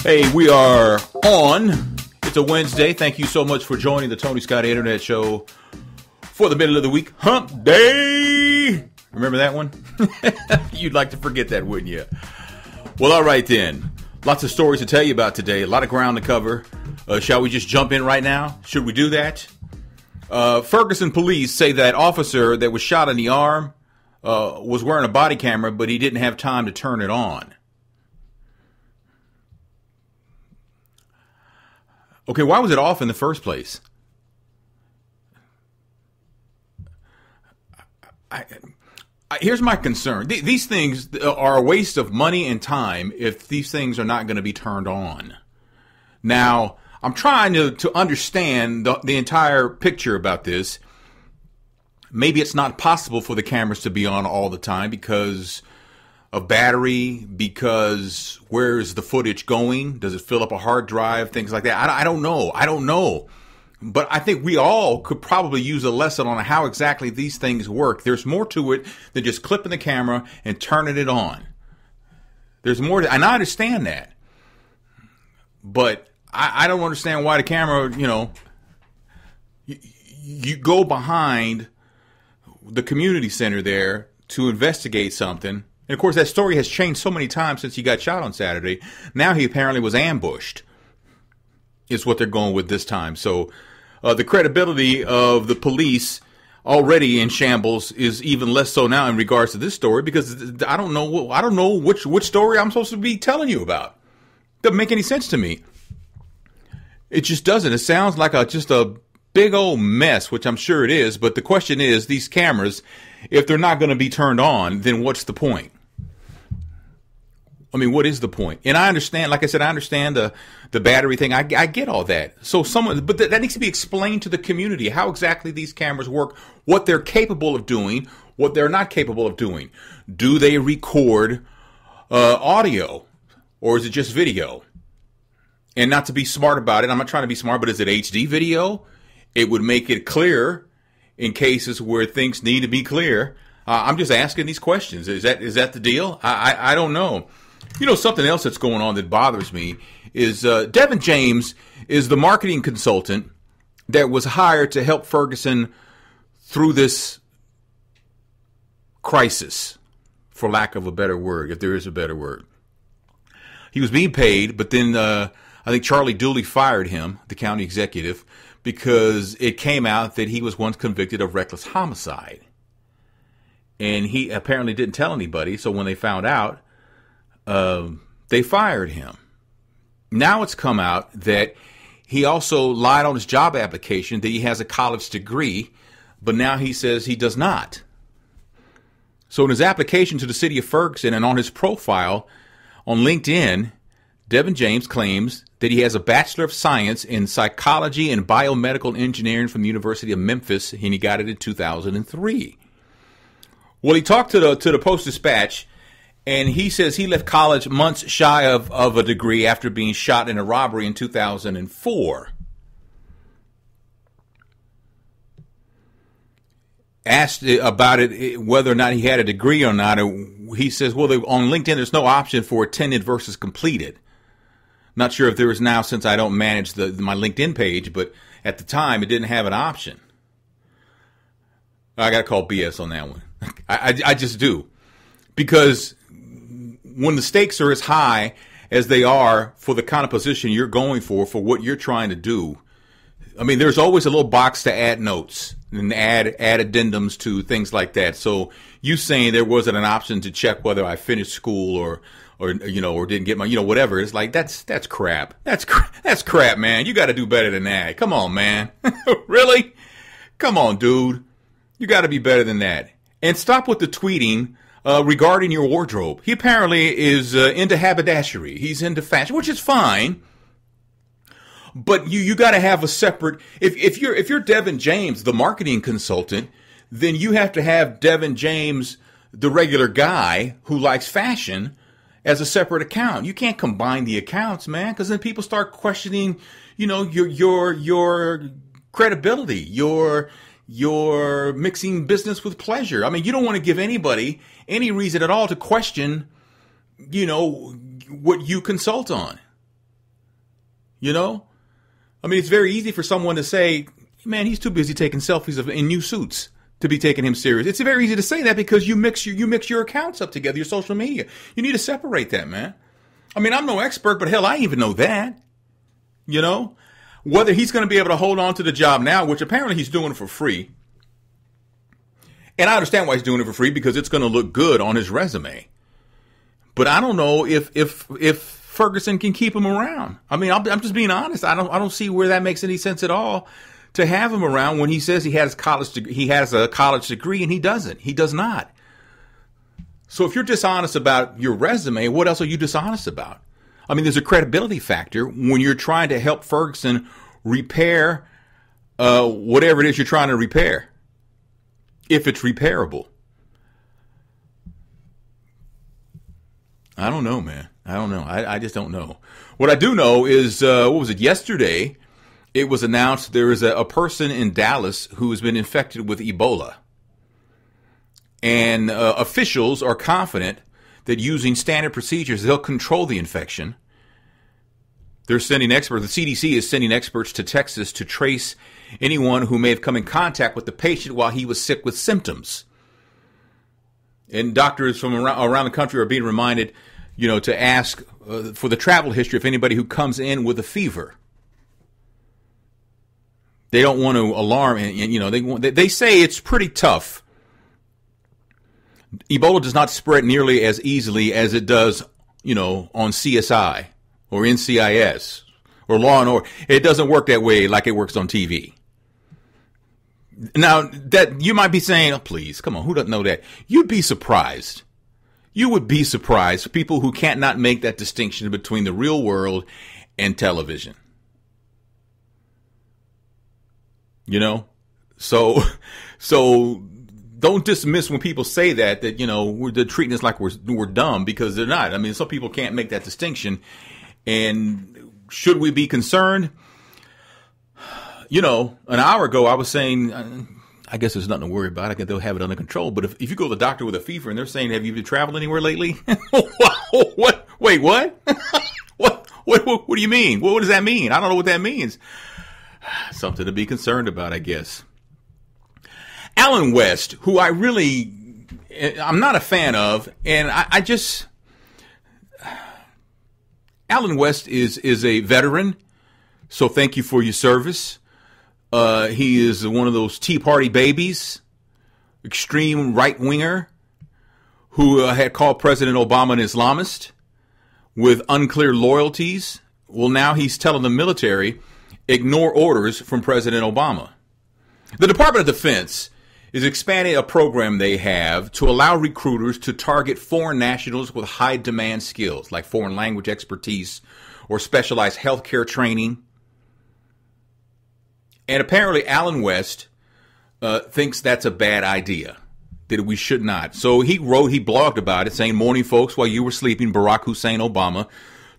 Hey, we are on. It's a Wednesday. Thank you so much for joining the Tony Scott Internet Show for the middle of the week. Hump Day! Remember that one? You'd like to forget that, wouldn't you? Well, all right then. Lots of stories to tell you about today. A lot of ground to cover. Shall we just jump in right now? Should we do that? Ferguson police say that officer that was shot in the arm was wearing a body camera, but he didn't have time to turn it on. Okay, why was it off in the first place? Here's my concern. These things are a waste of money and time if these things are not going to be turned on. Now, I'm trying to understand the entire picture about this. Maybe it's not possible for the cameras to be on all the time because of battery, because where's the footage going? Does it fill up a hard drive? Things like that. I don't know. But I think we all could probably use a lesson on how exactly these things work. There's more to it than just clipping the camera and turning it on. There's more to, and I understand that. But I don't understand why the camera, you go behind the community center there to investigate something. And, of course, that story has changed so many times since he got shot on Saturday. Now he apparently was ambushed, is what they're going with this time. So the credibility of the police already in shambles is even less so now in regards to this story because I don't know which story I'm supposed to be telling you about. Doesn't make any sense to me. It just doesn't. It sounds like just a big old mess, which I'm sure it is. But the question is, these cameras, if they're not going to be turned on, then what's the point? I mean, what is the point? And I understand, like I said, I understand the battery thing. I get all that. So but that needs to be explained to the community, how exactly these cameras work, what they're capable of doing, what they're not capable of doing. Do they record audio, or is it just video? And not to be smart about it, I'm not trying to be smart, but is it HD video? It would make it clear in cases where things need to be clear. I'm just asking these questions. Is that the deal? I don't know. Something else that's going on that bothers me is Devin James is the marketing consultant that was hired to help Ferguson through this crisis, for lack of a better word, if there is a better word. He was being paid, but then I think Charlie Dooley fired him, the county executive, because it came out that he was once convicted of reckless homicide. And he apparently didn't tell anybody, so when they found out, they fired him. Now it's come out that he also lied on his job application that he has a college degree, but now he says he does not. So in his application to the city of Ferguson and on his profile on LinkedIn, Devin James claims that he has a Bachelor of Science in Psychology and Biomedical Engineering from the University of Memphis, and he got it in 2003. Well, he talked to the Post-Dispatch, and he says he left college months shy of a degree after being shot in a robbery in 2004. Asked about it, whether or not he had a degree or not, he says, well, on LinkedIn, there's no option for attended versus completed. Not sure if there is now since I don't manage my LinkedIn page, but at the time it didn't have an option. I got to call BS on that one. I just do. Because when the stakes are as high as they are for the kind of position you're going for what you're trying to do, I mean, there's always a little box to add notes and add addendums to things like that. So you saying there wasn't an option to check whether I finished school or didn't get my, whatever. It's like, that's crap. That's crap, man. You got to do better than that. Come on, man. Really? Come on, dude. You got to be better than that. And stop with the tweeting regarding your wardrobe. He apparently is into haberdashery. He's into fashion, which is fine. But you got to have a separate. If you're Devin James, the marketing consultant, then you have to have Devin James, the regular guy who likes fashion, as a separate account. You can't combine the accounts, man, because then people start questioning, your credibility, your mixing business with pleasure. I mean, you don't want to give anybody any reason at all to question, what you consult on. You know? I mean, it's very easy for someone to say, man, he's too busy taking selfies in new suits to be taking him serious. It's very easy to say that because you mix your accounts up together, your social media. You need to separate that, man. I mean, I'm no expert, but hell, I even know that. You know? Whether he's going to be able to hold on to the job now, which apparently he's doing for free. And I understand why he's doing it for free, because it's going to look good on his resume. But I don't know if Ferguson can keep him around. I mean, I'm just being honest. I don't see where that makes any sense at all to have him around when he says he has a college degree and he doesn't. He does not. So if you're dishonest about your resume, what else are you dishonest about? I mean, there's a credibility factor when you're trying to help Ferguson repair whatever it is you're trying to repair, if it's repairable. I don't know, man. I don't know. I just don't know. What I do know is, what was it, yesterday, it was announced there is a person in Dallas who has been infected with Ebola. And officials are confident that using standard procedures, they'll control the infection. They're sending experts, the CDC is sending experts to Texas to trace anyone who may have come in contact with the patient while he was sick with symptoms. And doctors from around the country are being reminded, to ask for the travel history of anybody who comes in with a fever. They don't want to alarm, and they say it's pretty tough. Ebola does not spread nearly as easily as it does, on CSI or NCIS or Law and Order. It doesn't work that way like it works on TV. Now, that you might be saying, oh, please, come on, who doesn't know that? You'd be surprised. You would be surprised, people who can't not make that distinction between the real world and television. So don't dismiss when people say that they're treating us like we're dumb, because they're not. I mean, some people can't make that distinction. And should we be concerned? An hour ago, I was saying, I guess there's nothing to worry about. I guess they'll have it under control. But if you go to the doctor with a fever and they're saying, have you been traveling anywhere lately? What? Wait, what? What do you mean? What does that mean? I don't know what that means. Something to be concerned about, I guess. Alan West, who I'm not a fan of, and Alan West is a veteran, so thank you for your service. He is one of those Tea Party babies, extreme right-winger, who had called President Obama an Islamist with unclear loyalties. Well, now he's telling the military, ignore orders from President Obama. The Department of Defense is expanding a program they have to allow recruiters to target foreign nationals with high demand skills like foreign language expertise or specialized healthcare training. And apparently Alan West thinks that's a bad idea, that we should not. So he blogged about it, saying, morning folks, while you were sleeping, Barack Hussein Obama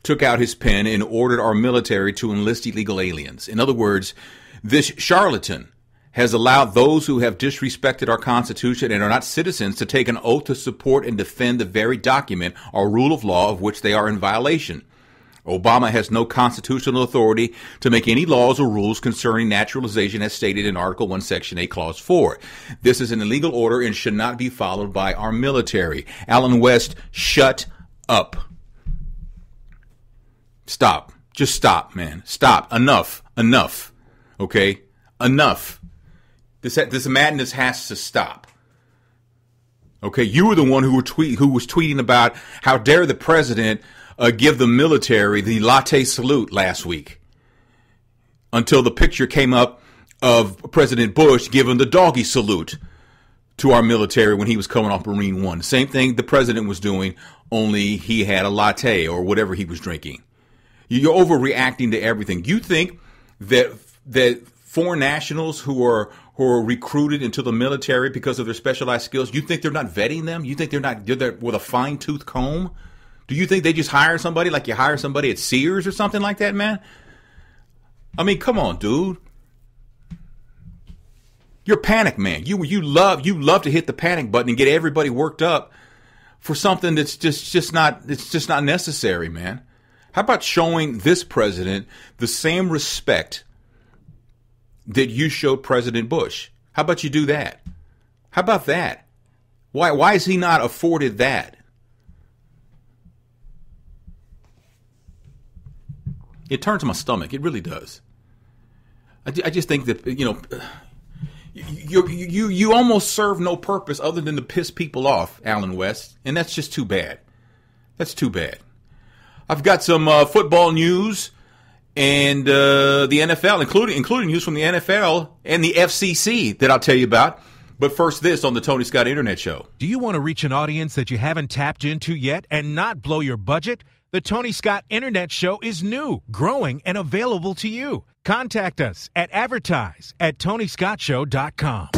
took out his pen and ordered our military to enlist illegal aliens. In other words, this charlatan has allowed those who have disrespected our Constitution and are not citizens to take an oath to support and defend the very document or rule of law of which they are in violation. Obama has no constitutional authority to make any laws or rules concerning naturalization as stated in Article 1, Section 8, Clause 4. This is an illegal order and should not be followed by our military. Alan West, shut up. Stop. Just stop, man. Stop. Enough. Okay? Enough. This madness has to stop. Okay? You were the one who was tweeting about how dare the president give the military the latte salute last week, until the picture came up of President Bush giving the doggy salute to our military when he was coming off Marine One. Same thing the president was doing, only he had a latte or whatever he was drinking. You're overreacting to everything. You think that foreign nationals who are recruited into the military because of their specialized skills, you think they're not vetting them? You think they're there with a fine-tooth comb? Do you think they just hire somebody like you hire somebody at Sears or something like that, man? I mean, come on, dude. You're panic, man. You love to hit the panic button and get everybody worked up for something that's just not necessary, man. How about showing this president the same respect that you showed President Bush? How about you do that? How about that? Why is he not afforded that? It turns my stomach. It really does. I just think that, you almost serve no purpose other than to piss people off, Alan West, and that's just too bad. That's too bad. I've got some football news and the NFL, including news from the NFL and the FCC that I'll tell you about. But first, this on the Tony Scott Internet Show. Do you want to reach an audience that you haven't tapped into yet and not blow your budget? The Tony Scott Internet Show is new, growing, and available to you. Contact us at advertise@TonyScottShow.com.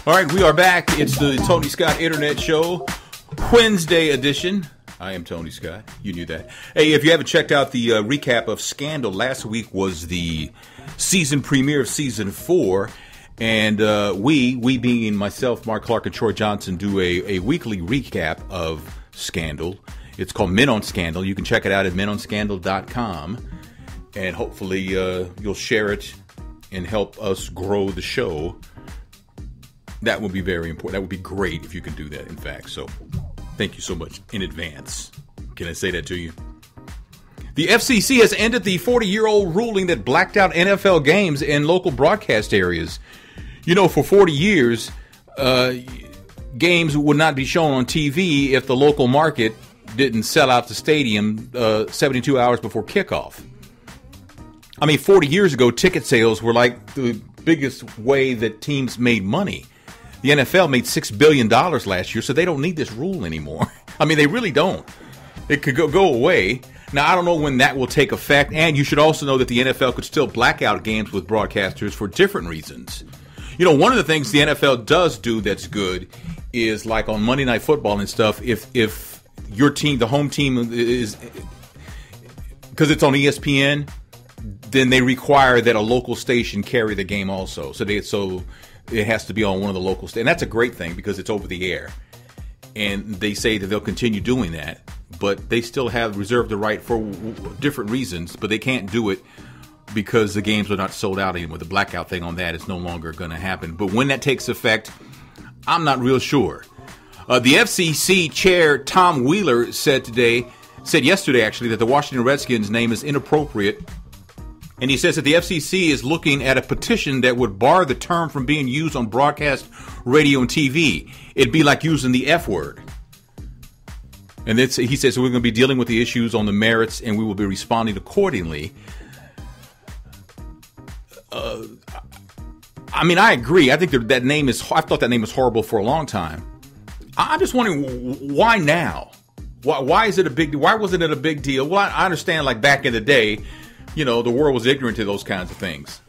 All right, we are back. It's the Tony Scott Internet Show, Wednesday edition. I am Tony Scott. You knew that. Hey, if you haven't checked out the recap of Scandal, last week was the season premiere of season 4. And we being myself, Mark Clark, and Troy Johnson, do a weekly recap of Scandal. It's called Men on Scandal. You can check it out at menonscandal.com. And hopefully you'll share it and help us grow the show. That would be very important. That would be great if you can do that, in fact. So thank you so much in advance. Can I say that to you? The FCC has ended the 40-year-old ruling that blacked out NFL games in local broadcast areas. For 40 years, games would not be shown on TV if the local market didn't sell out the stadium 72 hours before kickoff. 40 years ago, ticket sales were like the biggest way that teams made money. The NFL made $6 billion last year, so they don't need this rule anymore. They really don't. It could go away. Now, I don't know when that will take effect, and you should also know that the NFL could still black out games with broadcasters for different reasons. One of the things the NFL does do that's good is, like on Monday Night Football and stuff, if your team, the home team, is, because it's on ESPN, then they require that a local station carry the game also. So it has to be on one of the local stations. And that's a great thing because it's over the air. And they say that they'll continue doing that. But they still have reserved the right for different reasons. But they can't do it because the games are not sold out anymore. The blackout thing on that is no longer going to happen. But when that takes effect, I'm not real sure. The FCC chair, Tom Wheeler, said yesterday that the Washington Redskins name is inappropriate. And he says that the FCC is looking at a petition that would bar the term from being used on broadcast radio and TV. It'd be like using the F word. And he says we're going to be dealing with the issues on the merits and we will be responding accordingly. I agree. I think that name is. I've thought that name was horrible for a long time. I'm just wondering why now. Why is it a big? Why wasn't it a big deal? Well, I understand. Like back in the day, the world was ignorant to those kinds of things.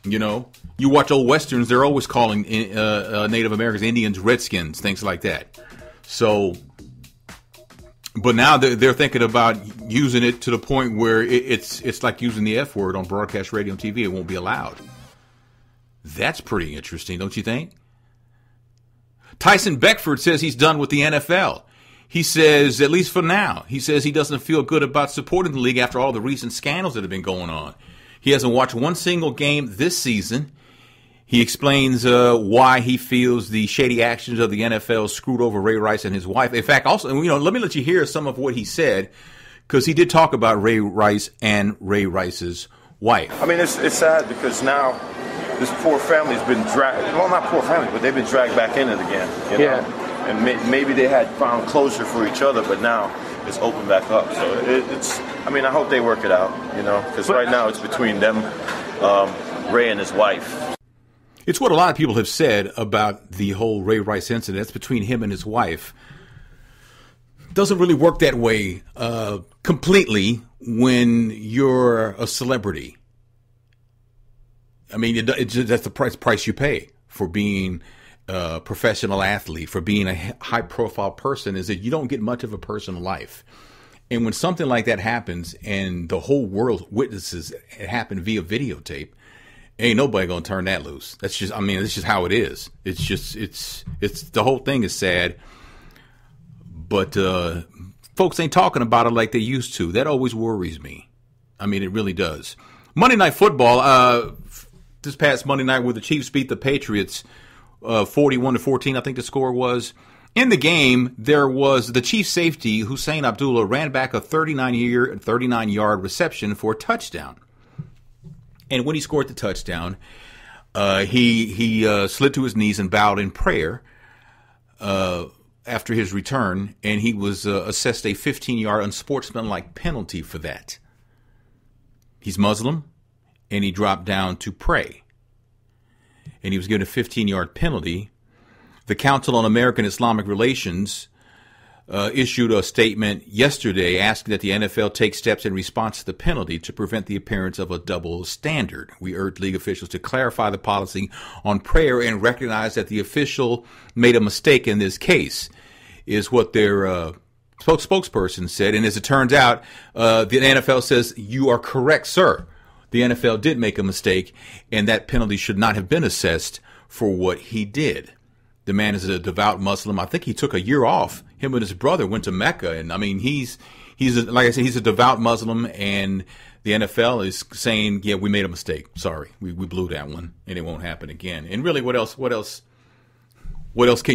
You watch old westerns; they're always calling Native Americans, Indians, Redskins, things like that. So, but now they're thinking about using it to the point where it's like using the F word on broadcast radio and TV. It won't be allowed. That's pretty interesting, don't you think? Tyson Beckford says he's done with the NFL. He says, at least for now, he says he doesn't feel good about supporting the league after all the recent scandals that have been going on. He hasn't watched one single game this season. He explains why he feels the shady actions of the NFL screwed over Ray Rice and his wife. In fact, also, let me let you hear some of what he said, because he did talk about Ray Rice and Ray Rice's wife. It's sad because now this poor family's been dragged. Well, not poor family, but they've been dragged back in it again. Yeah. And maybe they had found closure for each other, but now it's opened back up. So I hope they work it out, because right now it's between them, Ray and his wife. It's what a lot of people have said about the whole Ray Rice incident. It's between him and his wife. Doesn't really work that way completely when you're a celebrity. That's the price you pay for being a professional athlete, for being a high-profile person, is that you don't get much of a personal life. And when something like that happens and the whole world witnesses it happen via videotape, Ain't nobody gonna turn that loose. That's just, I mean, it's just how it is. It's just, it's the whole thing is sad. But folks ain't talking about it like they used to. That always worries me. I mean, it really does. Monday Night Football. This past Monday night, where the Chiefs beat the Patriots 41-14, I think the score was. In the game, there was the Chiefs safety Hussein Abdullah ran back a 39-yard reception for a touchdown. And when he scored the touchdown, he slid to his knees and bowed in prayer after his return, and he was assessed a 15-yard unsportsmanlike penalty for that. He's Muslim, and he dropped down to pray. And he was given a 15-yard penalty. The Council on American Islamic Relations issued a statement yesterday asking that the NFL take steps in response to the penalty to prevent the appearance of a double standard. We urge league officials to clarify the policy on prayer and recognize that the official made a mistake in this case, is what their spokesperson said. And as it turns out, the NFL says, you are correct, sir. The NFL did make a mistake, and that penalty should not have been assessed for what he did. The man is a devout Muslim. I think he took a year off. Him and his brother went to Mecca, and I mean, like I said, he's a devout Muslim, and the NFL is saying, yeah, we made a mistake. Sorry, we blew that one, and it won't happen again. And really, what else can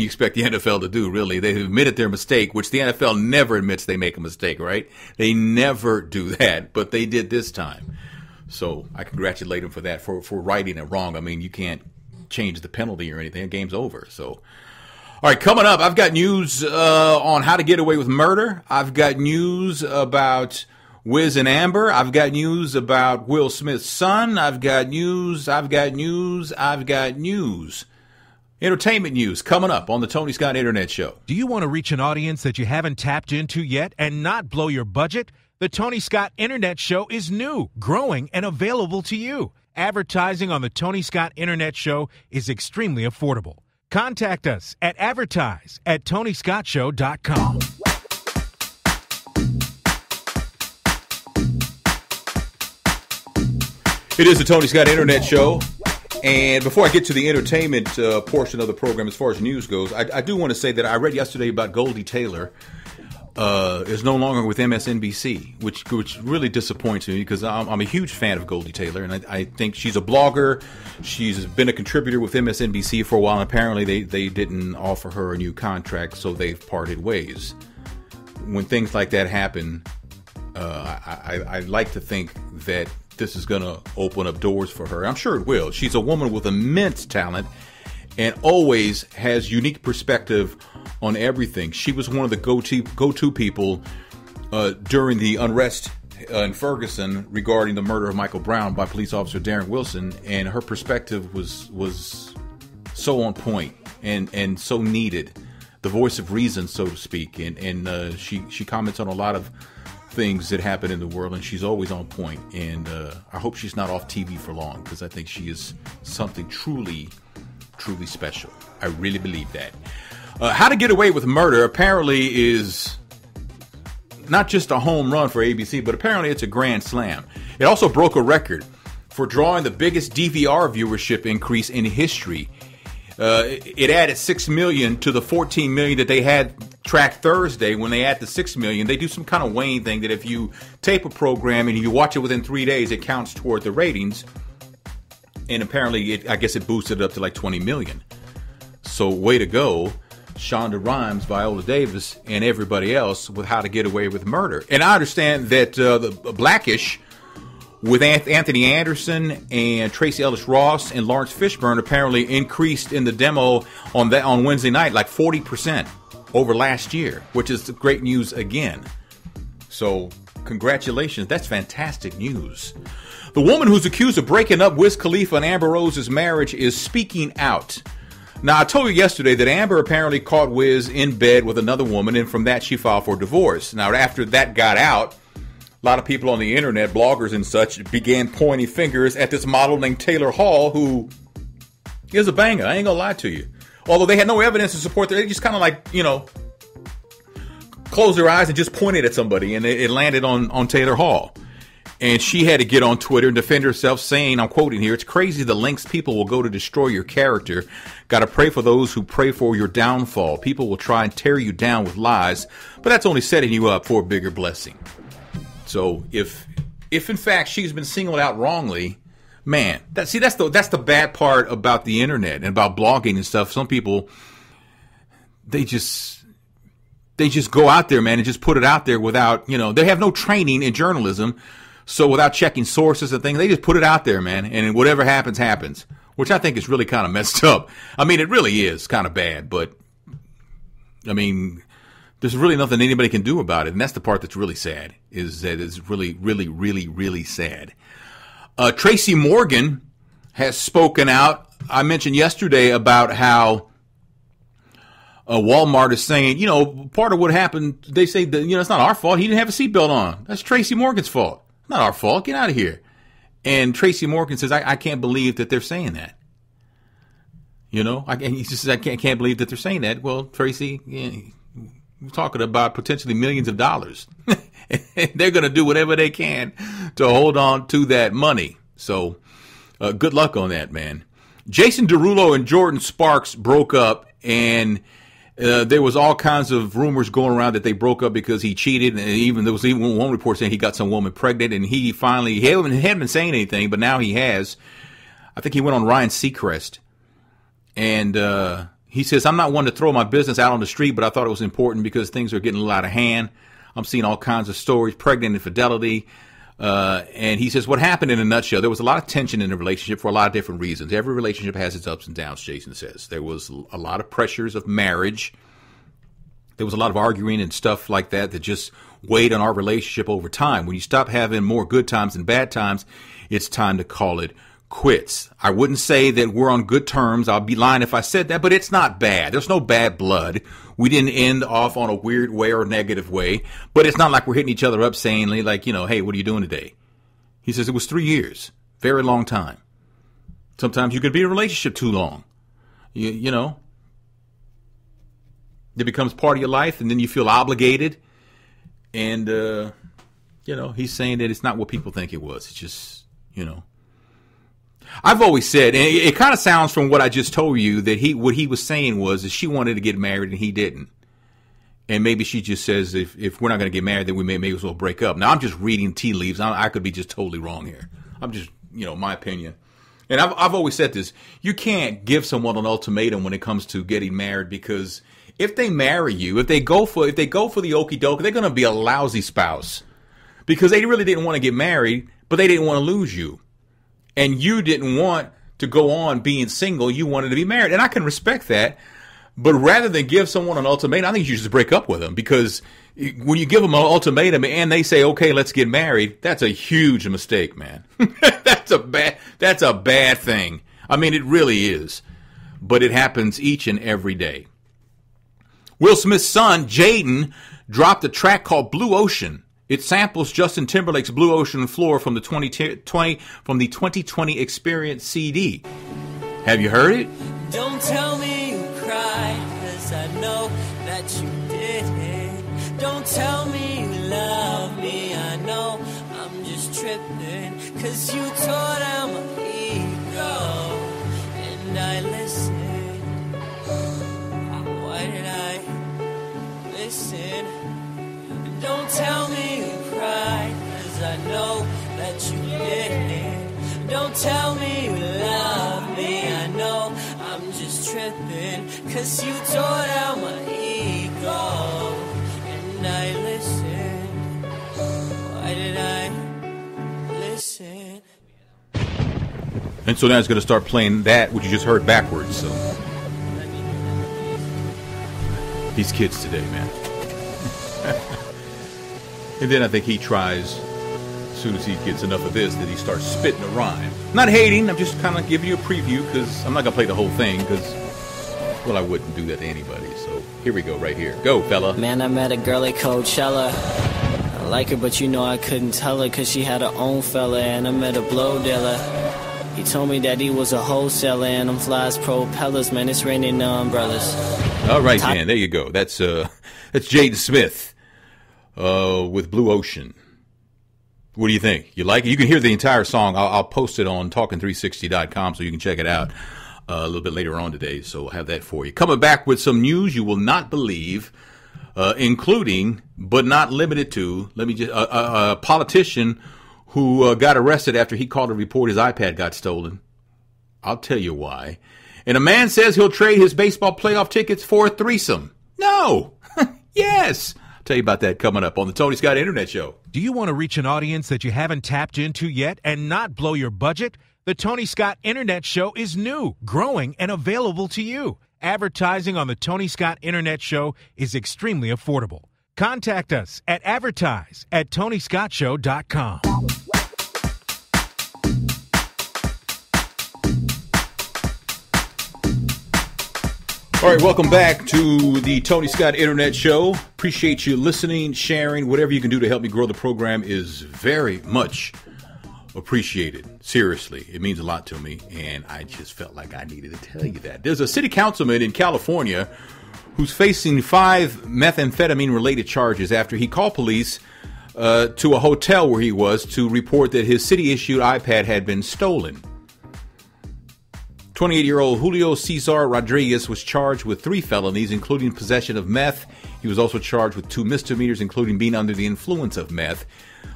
you expect the NFL to do, really? They've admitted their mistake, which the NFL never admits they make a mistake, right? They never do that, but they did this time. So I congratulate them for that, for righting it wrong. I mean, you can't change the penalty or anything. The game's over. So, all right, coming up, I've got news on how to get away with murder. I've got news about Wiz and Amber. I've got news about Will Smith's son. I've got news. Entertainment news coming up on the Tony Scott Internet Show. Do you want to reach an audience that you haven't tapped into yet and not blow your budget? The Tony Scott Internet Show is new, growing, and available to you. Advertising on the Tony Scott Internet Show is extremely affordable. Contact us at advertise@TonyScottShow.com. It is the Tony Scott Internet Show. And before I get to the entertainment portion of the program, as far as news goes, I do want to say that I read yesterday about Goldie Taylor is no longer with MSNBC, which really disappoints me because I'm a huge fan of Goldie Taylor, and I think she's a blogger. She's been a contributor with MSNBC for a while, and apparently they didn't offer her a new contract, so they've parted ways. When things like that happen, I like to think that this is going to open up doors for her. I'm sure it will. She's a woman with immense talent and always has unique perspective on everything. She was one of the go-to people during the unrest in Ferguson regarding the murder of Michael Brown by police officer Darren Wilson, and her perspective was so on point and so needed. The voice of reason, so to speak, and she comments on a lot of things that happen in the world, and she's always on point. And I hope she's not off TV for long, because I think she is something truly special. I really believe that. How to Get Away with Murder apparently is not just a home run for ABC, but apparently it's a grand slam. It also broke a record for drawing the biggest DVR viewership increase in history. It added 6 million to the 14 million that they had tracked Thursday. When they add the 6 million, they do some kind of weighing thing that if you tape a program and you watch it within 3 days, it counts toward the ratings. And apparently, I guess it boosted it up to like 20 million. So way to go, Shonda Rhimes, Viola Davis, and everybody else with How to Get Away with Murder. And I understand that the Blackish with Anthony Anderson and Tracy Ellis Ross and Lawrence Fishburne apparently increased in the demo on Wednesday night like 40% over last year, which is great news again. So congratulations. That's fantastic news. The woman who's accused of breaking up Wiz Khalifa and Amber Rose's marriage is speaking out. Now, I told you yesterday that Amber apparently caught Wiz in bed with another woman, and from that she filed for divorce. Now, after that got out, a lot of people on the internet, bloggers and such, began pointing fingers at this model named Taylor Hall, who is a banger. I ain't gonna lie to you. Although they had no evidence to support that, they just kind of like, closed their eyes and just pointed at somebody, and it landed on Taylor Hall. And she had to get on Twitter and defend herself, saying, I'm quoting here, "It's crazy the lengths people will go to destroy your character. Got to pray for those who pray for your downfall. People will try and tear you down with lies, but that's only setting you up for a bigger blessing." So if in fact she's been singled out wrongly, man, that's the bad part about the internet and about blogging and stuff. Some people, they just go out there, man, and just put it out there without, they have no training in journalism. So without checking sources and things, they just put it out there, man. And whatever happens, happens, which I think is really kind of messed up. I mean, it really is kind of bad, but I mean, there's really nothing anybody can do about it. And that's the part that's really sad, is that it's really, really, really, really sad. Tracy Morgan has spoken out. I mentioned yesterday about how Walmart is saying, part of what happened, they say that, it's not our fault. He didn't have a seatbelt on. That's Tracy Morgan's fault. Not our fault. Get out of here. And Tracy Morgan says, I can't believe that they're saying that. He just says, I can't believe that they're saying that. Well, Tracy, we're talking about potentially millions of dollars. They're going to do whatever they can to hold on to that money. So good luck on that, man. Jason Derulo and Jordan Sparks broke up, and there was all kinds of rumors going around that they broke up because he cheated, and there was even one report saying he got some woman pregnant, and he hadn't been saying anything, but now he has. I think he went on Ryan Seacrest, and he says, "I'm not one to throw my business out on the street, but I thought it was important because things are getting a little out of hand. I'm seeing all kinds of stories, pregnant infidelity." And he says, what happened in a nutshell, there was a lot of tension in the relationship for a lot of different reasons. Every relationship has its ups and downs, Jason says. There was a lot of pressures of marriage. There was a lot of arguing and stuff like that just weighed on our relationship over time. When you stop having more good times than bad times, it's time to call it quits. I wouldn't say that we're on good terms. I'll be lying if I said that, but it's not bad. There's no bad blood. We didn't end off on a weird way or a negative way, but it's not like we're hitting each other up saying like, hey, what are you doing today? He says it was 3 years, very long time. Sometimes you could be in a relationship too long. You know, it becomes part of your life, and then you feel obligated. And, he's saying that it's not what people think it was. It's just, I've always said, and it kind of sounds from what I just told you, that what he was saying was that she wanted to get married and he didn't. And maybe she just says, if we're not going to get married, then we may as well break up. Now, I'm just reading tea leaves. I could be just totally wrong here. I'm just, my opinion. And I've always said this. You can't give someone an ultimatum when it comes to getting married, because if they marry you, if they go for the okie doke, they're going to be a lousy spouse, because they really didn't want to get married, but they didn't want to lose you. And you didn't want to go on being single. You wanted to be married. And I can respect that. But rather than give someone an ultimatum, I think you should just break up with them, because when you give them an ultimatum and they say, okay, let's get married, that's a huge mistake, man. That's a bad thing. I mean, it really is. But it happens each and every day. Will Smith's son, Jaden, dropped a track called Blue Ocean. It samples Justin Timberlake's Blue Ocean Floor from the 2020 Experience CD. Have you heard it? Don't tell me you cried, 'cause I know that you didn't. Don't tell me you love me, I know I'm just tripping, 'cause you tore down my ego, and I listened. Why did I listen? Don't tell me you cried, 'cause I know that you didn't. Don't tell me you love me, I know I'm just tripping, 'cause you tore down my ego, and I listened. Why did I listen? And so now it's going to start playing that, which you just heard backwards. So these kids today, man. And then I think he tries, as soon as he gets enough of this, that he starts spitting a rhyme. Not hating, I'm just kind of giving you a preview, because I'm not going to play the whole thing, because, well, I wouldn't do that to anybody. So here we go, right here. Go, fella. Man, I met a girl at Coachella. I like her, but I couldn't tell her, 'cause she had her own fella. And I met a blow dealer. He told me that he was a wholesaler, and them flies propellers, man, it's raining umbrellas. All right, Dan, there you go. That's Jaden Smith with Blue Ocean. What do you think? You like it? You can hear the entire song. I'll post it on talking360.com so you can check it out a little bit later on today. So we'll have that for you. Coming back with some news you will not believe, including, but not limited to, a politician who got arrested after he called to report his iPad got stolen. I'll tell you why. And a man says he'll trade his baseball playoff tickets for a threesome. No. Yes. I'll tell you about that coming up on the Tony Scott Internet Show. Do you want to reach an audience that you haven't tapped into yet and not blow your budget? The Tony Scott Internet Show is new, growing, and available to you. Advertising on the Tony Scott Internet Show is extremely affordable. Contact us at advertise@TonyScottShow.com. All right, welcome back to the Tony Scott Internet Show. Appreciate you listening, sharing. Whatever you can do to help me grow the program is very much appreciated. Seriously, it means a lot to me, and I just felt like I needed to tell you that. There's a city councilman in California who's facing 5 methamphetamine-related charges after he called police to a hotel where he was to report that his city-issued iPad had been stolen. 28-year-old Julio Cesar Rodriguez was charged with 3 felonies, including possession of meth. He was also charged with 2 misdemeanors, including being under the influence of meth.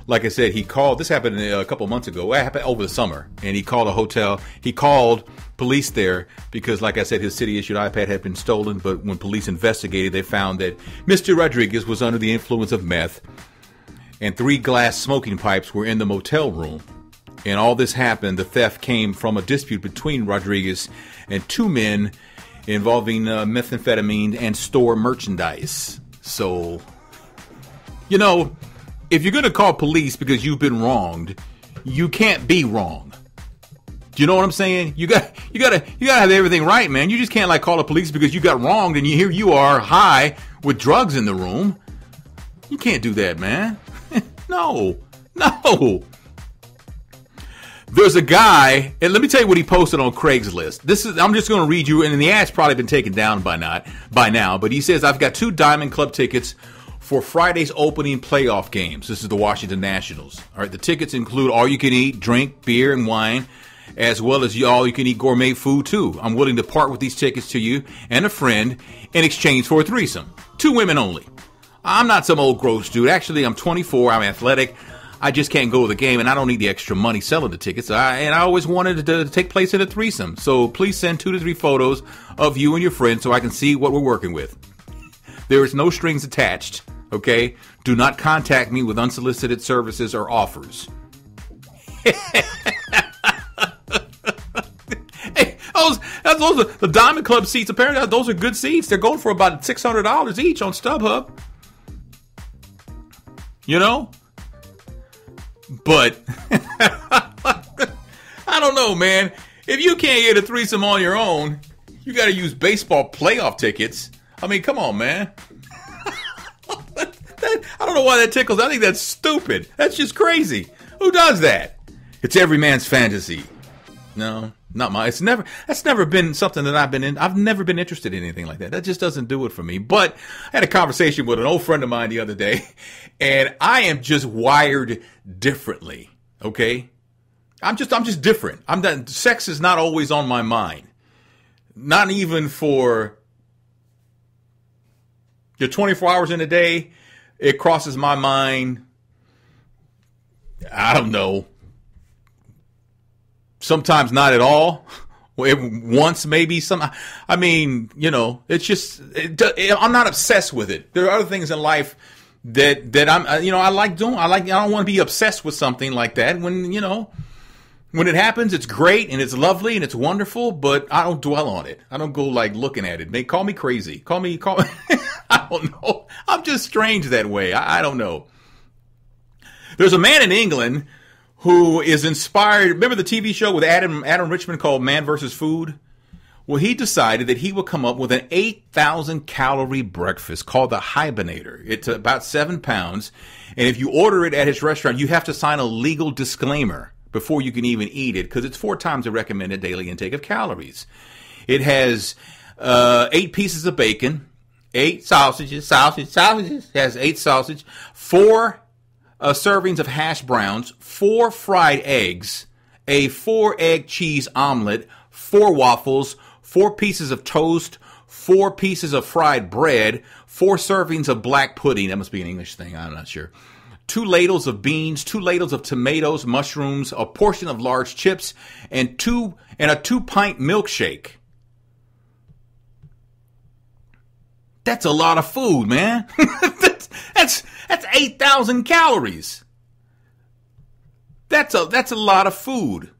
Like I said, he called. This happened a couple months ago. It happened over the summer. And he called a hotel. He called police there because, like I said, his city-issued iPad had been stolen. But when police investigated, they found that Mr. Rodriguez was under the influence of meth. And 3 glass smoking pipes were in the motel room. And all this happened, the theft came from a dispute between Rodriguez and 2 men involving methamphetamine and store merchandise. So, you know, if you're going to call police because you've been wronged, you can't be wrong. Do you know what I'm saying? You got to have everything right, man. You just can't call the police because you got wronged and here you are high with drugs in the room. You can't do that, man. No. There's a guy, and let me tell you what he posted on Craigslist. I'm just going to read you, and the ad's probably been taken down by now, but he says, I've got 2 Diamond Club tickets for Friday's opening playoff games. This is the Washington Nationals. All right, the tickets include all-you-can-eat, drink, beer, and wine, as well as all-you-can-eat gourmet food, too. I'm willing to part with these tickets to you and a friend in exchange for a threesome. 2 women only. I'm not some old gross dude. Actually, I'm 24. I'm athletic. I just can't go to the game, and I don't need the extra money selling the tickets. And I always wanted it to take place in a threesome. So please send 2 to 3 photos of you and your friends so I can see what we're working with. There is no strings attached, okay? Do not contact me with unsolicited services or offers. Hey, those are the Diamond Club seats. Apparently, those are good seats. They're going for about $600 each on StubHub. You know? But I don't know, man. If you can't get a threesome on your own, you got to use baseball playoff tickets. I mean, come on, man. I don't know why that tickles. I think that's stupid. That's just crazy. Who does that? It's every man's fantasy. No, not mine. That's never been something that I've been in. I've never been interested in anything like that. That just doesn't do it for me. But I had a conversation with an old friend of mine the other day, and I am just wired differently. Okay, I'm just different. Sex is not always on my mind. Not even for the 24 hours in a day. It crosses my mind. I don't know. Sometimes not at all. Once maybe some. I mean, you know, it's just. I'm not obsessed with it. There are other things in life that I'm. You know, I like doing. I don't want to be obsessed with something like that. When it happens, it's great and it's lovely and it's wonderful. But I don't dwell on it. I don't go looking at it. Call me crazy. Call me. I don't know. I'm just strange that way. I don't know. There's a man in England who is inspired. Remember the TV show with Adam Richman called Man vs. Food? Well, he decided that he would come up with an 8,000 calorie breakfast called the Hibernator. It's about 7 pounds. And if you order it at his restaurant, you have to sign a legal disclaimer before you can even eat it because it's 4 times the recommended daily intake of calories. It has 8 pieces of bacon, 8 sausages. It has 8 sausage, 4 servings of hash browns, 4 fried eggs, a 4-egg cheese omelet, 4 waffles, 4 pieces of toast, 4 pieces of fried bread, 4 servings of black pudding. That must be an English thing. I'm not sure. 2 ladles of beans, 2 ladles of tomatoes, mushrooms, a portion of large chips, and a 2-pint milkshake. That's a lot of food, man. that's 8,000 calories. That's a lot of food.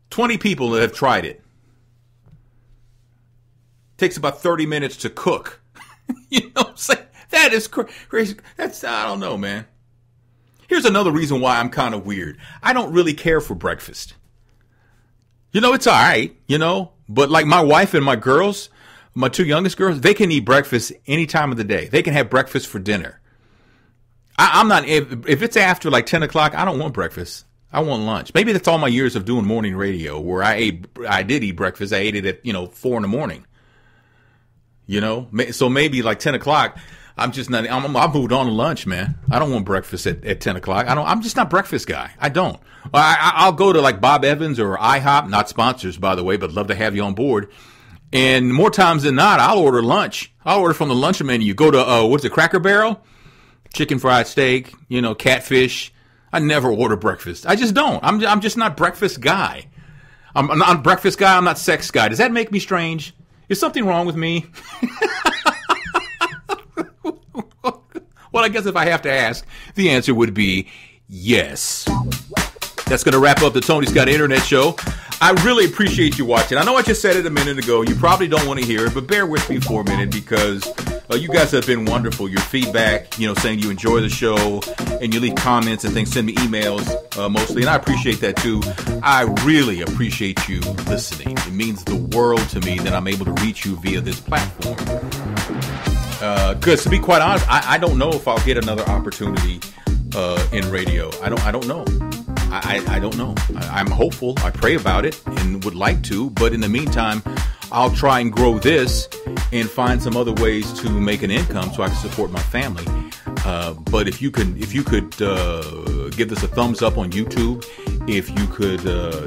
20 people have tried it. Takes about 30 minutes to cook. You know what I'm saying? That is crazy. I don't know, man. Here's another reason why I'm kind of weird. I don't really care for breakfast. You know, it's all right, you know. But like my wife and my girls, my 2 youngest girls, they can eat breakfast any time of the day. They can have breakfast for dinner. I'm not, if it's after like 10 o'clock, I don't want breakfast. I want lunch. Maybe that's all my years of doing morning radio where I did eat breakfast. I ate it at, 4 in the morning. You know, so maybe like 10 o'clock, I'm moved on to lunch, man. I don't want breakfast at 10 o'clock. I'm just not breakfast guy. I don't. I'll go to like Bob Evans or IHOP, not sponsors, by the way, but love to have you on board. And more times than not, I'll order lunch. I'll order from the lunch menu. Go to, Cracker Barrel? Chicken fried steak, catfish. I never order breakfast. I just don't. I'm just not breakfast guy. I'm not breakfast guy. I'm not sex guy. Does that make me strange? Is something wrong with me? Well, I guess if I have to ask, the answer would be yes. That's going to wrap up the Tony Scott Internet Show. I really appreciate you watching. I know I just said it a minute ago. You probably don't want to hear it, but bear with me for a minute because you guys have been wonderful. Your feedback, saying you enjoy the show and you leave comments and things, send me emails mostly, and I appreciate that too. I really appreciate you listening. It means the world to me that I'm able to reach you via this platform. Because to be quite honest, I don't know if I'll get another opportunity in radio. I don't know. I don't know. I'm hopeful. I pray about it and would like to. But in the meantime, I'll try and grow this and find some other ways to make an income so I can support my family. But if you could give this a thumbs up on YouTube, if you could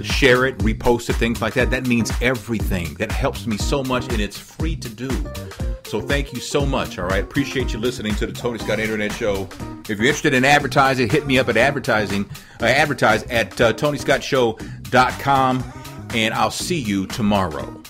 share it, repost it, things like that, that means everything. That helps me so much, and it's free to do. So thank you so much, all right? Appreciate you listening to the Tony Scott Internet Show. If you're interested in advertising, hit me up at advertise at TonyScottShow.com, and I'll see you tomorrow.